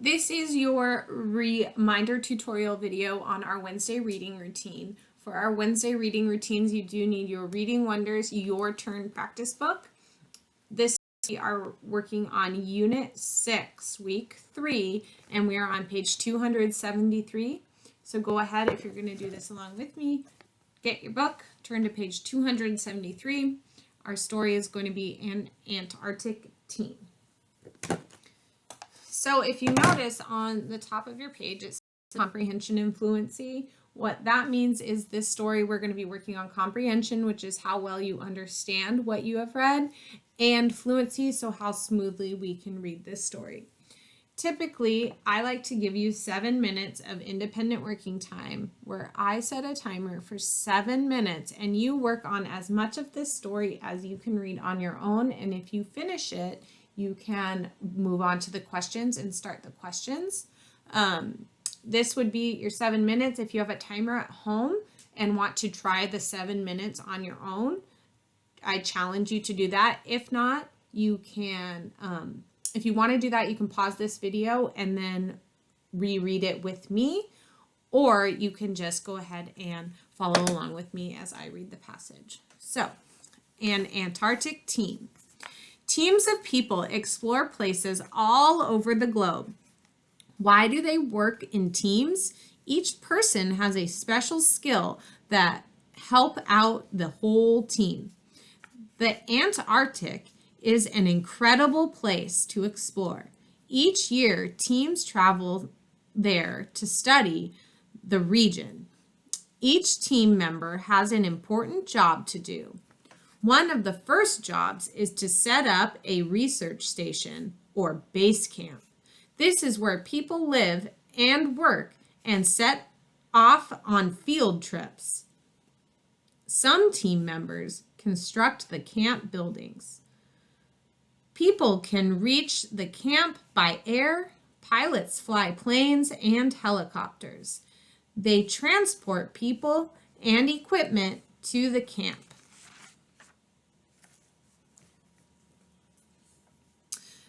This is your reminder tutorial video on our Wednesday reading routine. For our Wednesday reading routines, you do need your Reading Wonders Your Turn practice book. This we are working on Unit 6, Week 3, and we are on page 273. So go ahead, if you're going to do this along with me, get your book, turn to page 273. Our story is going to be An Antarctic Team. So if you notice on the top of your page, it says Comprehension and Fluency. What that means is this story, we're going to be working on comprehension, which is how well you understand what you have read, and fluency, so how smoothly we can read this story. Typically, I like to give you 7 minutes of independent working time where I set a timer for 7 minutes and you work on as much of this story as you can read on your own. And if you finish it, you can move on to the questions and start the questions. This would be your 7 minutes. If you have a timer at home and want to try the 7 minutes on your own, I challenge you to do that. If not, you can, if you want to do that, you can pause this video and then reread it with me, or you can just go ahead and follow along with me as I read the passage. So, An Antarctic Team. Teams of people explore places all over the globe. Why do they work in teams? Each person has a special skill that help out the whole team. The Antarctic is an incredible place to explore. Each year, teams travel there to study the region. Each team member has an important job to do. One of the first jobs is to set up a research station or base camp. This is where people live and work and set off on field trips. Some team members construct the camp buildings. People can reach the camp by air. Pilots fly planes and helicopters. They transport people and equipment to the camp.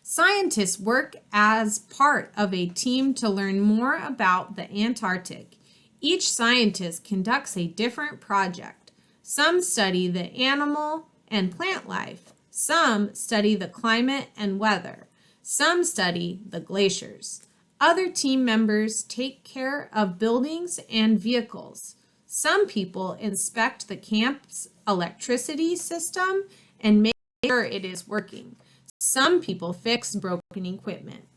Scientists work as part of a team to learn more about the Antarctic. Each scientist conducts a different project. Some study the animal and plant life. Some study the climate and weather. Some study the glaciers. Other team members take care of buildings and vehicles. Some people inspect the camp's electricity system and make sure it is working. Some people fix broken equipment.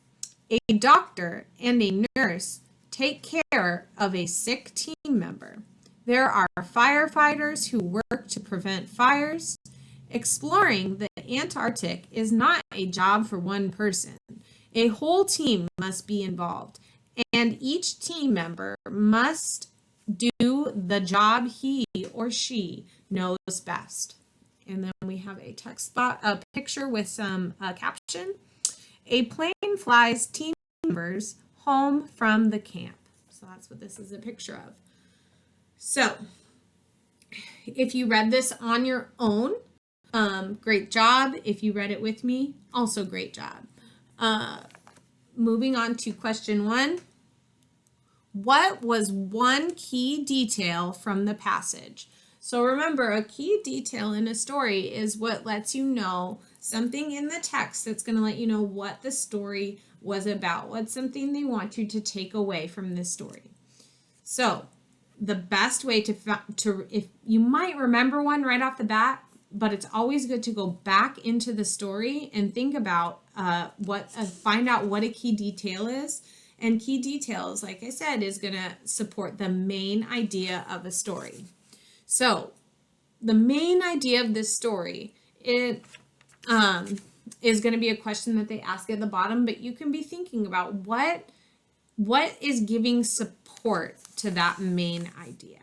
A doctor and a nurse take care of a sick team member. There are firefighters who work to prevent fires. Exploring the Antarctic is not a job for one person. A whole team must be involved, and each team member must do the job he or she knows best. And then we have a picture with some caption. A plane flies team members home from the camp. So that's what this is a picture of. So if you read this on your own, great job. If you read it with me, also great job. Moving on to question 1. What was one key detail from the passage? So remember, a key detail in a story is what lets you know something in the text that's going to let you know what the story was about. What's something they want you to take away from this story? So the best way to if you might remember one right off the bat, but it's always good to go back into the story and think about find out what a key detail is. And key details, like I said, is going to support the main idea of a story. So the main idea of this story, is going to be a question that they ask at the bottom, but you can be thinking about what is giving support to that main idea.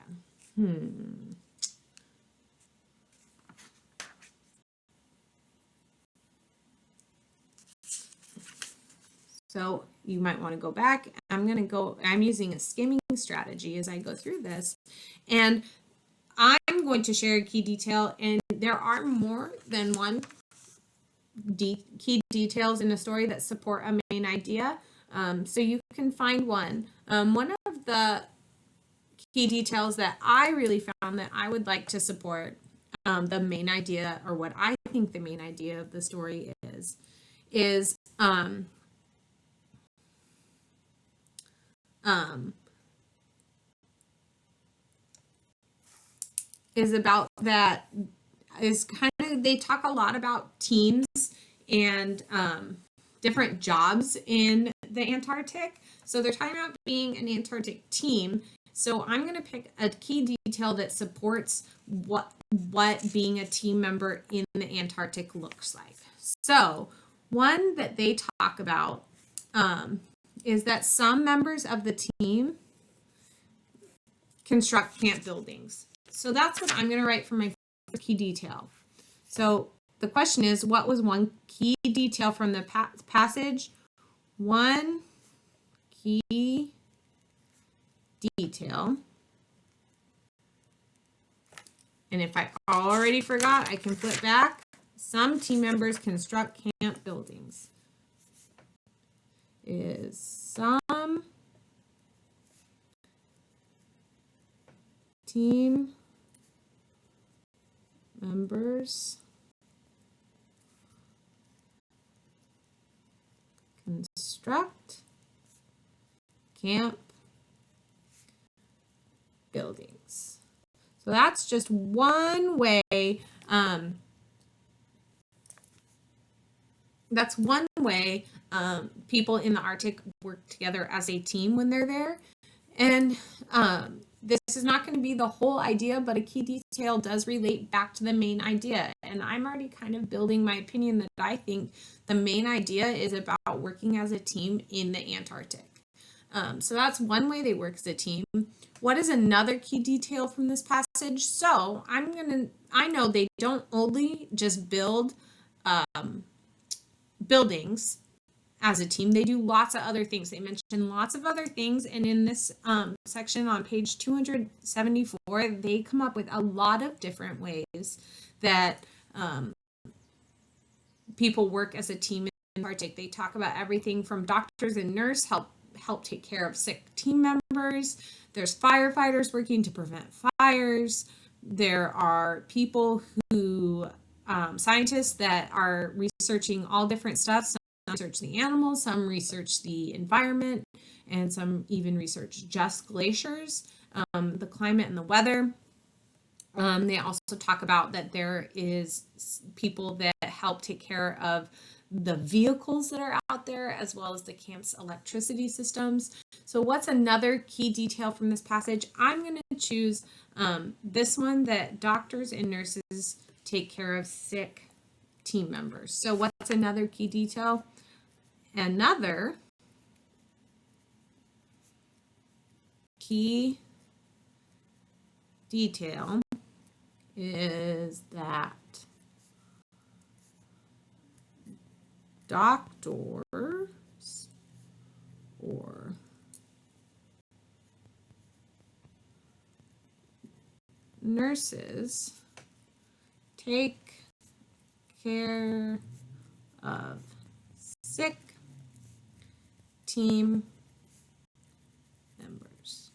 So you might want to go back. I'm using a skimming strategy as I go through this. And I'm going to share a key detail, and there are more than one key details in a story that support a main idea. So you can find one. One of the key details that I really found that I would like to support the main idea, or what I think the main idea of the story is about that is kind of, they talk a lot about teams and different jobs in the Antarctic. So they're talking about being an Antarctic team. So I'm going to pick a key detail that supports what being a team member in the Antarctic looks like. So one that they talk about is that some members of the team construct camp buildings. So that's what I'm going to write for my key detail. So the question is, what was one key detail from the passage? One key detail. And if I already forgot, I can flip back. Some team members construct camp buildings. Is some team members construct camp buildings. So that's just one way. That's one way people in the Arctic work together as a team when they're there. And this is not going to be the whole idea, but a key detail does relate back to the main idea. And I'm already kind of building my opinion that I think the main idea is about working as a team in the Antarctic. So that's one way they work as a team. What is another key detail from this passage? So I know they don't only just build buildings as a team. They do lots of other things. They mention lots of other things. And in this section on page 274, they come up with a lot of different ways that people work as a team in the Arctic. They talk about everything from doctors and nurses help take care of sick team members. There's firefighters working to prevent fires. There are people who, scientists that are researching all different stuff. Some research the animals, some research the environment, and some even research just glaciers, the climate and the weather. They also talk about that there is people that help take care of the vehicles that are out there, as well as the camp's electricity systems. So what's another key detail from this passage? I'm going to choose this one, that doctors and nurses take care of sick team members. So what's another key detail? Another key detail is that doctors or nurses take care of sick team members.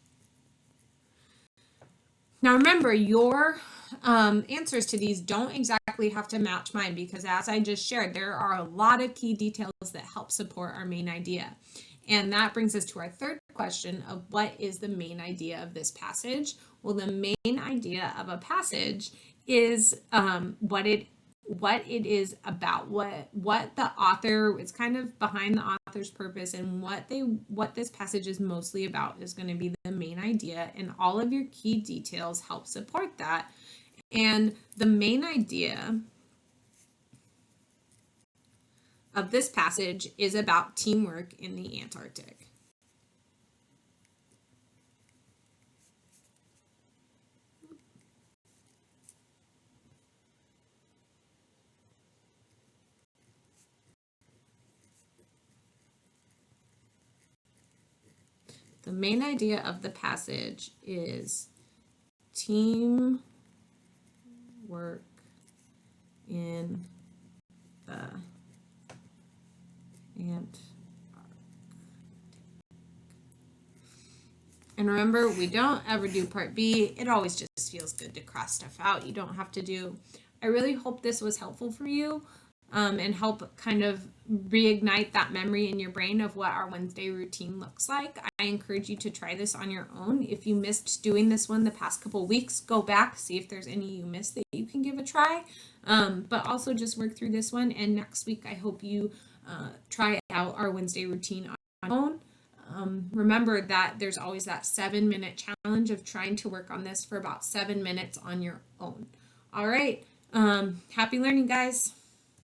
Now remember, your answers to these don't exactly have to match mine, because as I just shared, there are a lot of key details that help support our main idea. And that brings us to our third question of what is the main idea of this passage? Well, the main idea of a passage is what it is about, what the author is kind of behind the author's purpose, and what this passage is mostly about is going to be the main idea, and all of your key details help support that. And the main idea of this passage is about teamwork in the Antarctic. The main idea of the passage is teamwork in the Antarctic. And remember, we don't ever do part B. It always just feels good to cross stuff out. You don't have to do. I really hope this was helpful for you, and help kind of reignite that memory in your brain of what our Wednesday routine looks like. I encourage you to try this on your own. If you missed doing this one the past couple weeks, go back, see if there's any you missed that you can give a try. But also just work through this one. And next week, I hope you try out our Wednesday routine on your own. Remember that there's always that 7-minute challenge of trying to work on this for about 7 minutes on your own. All right. Happy learning, guys.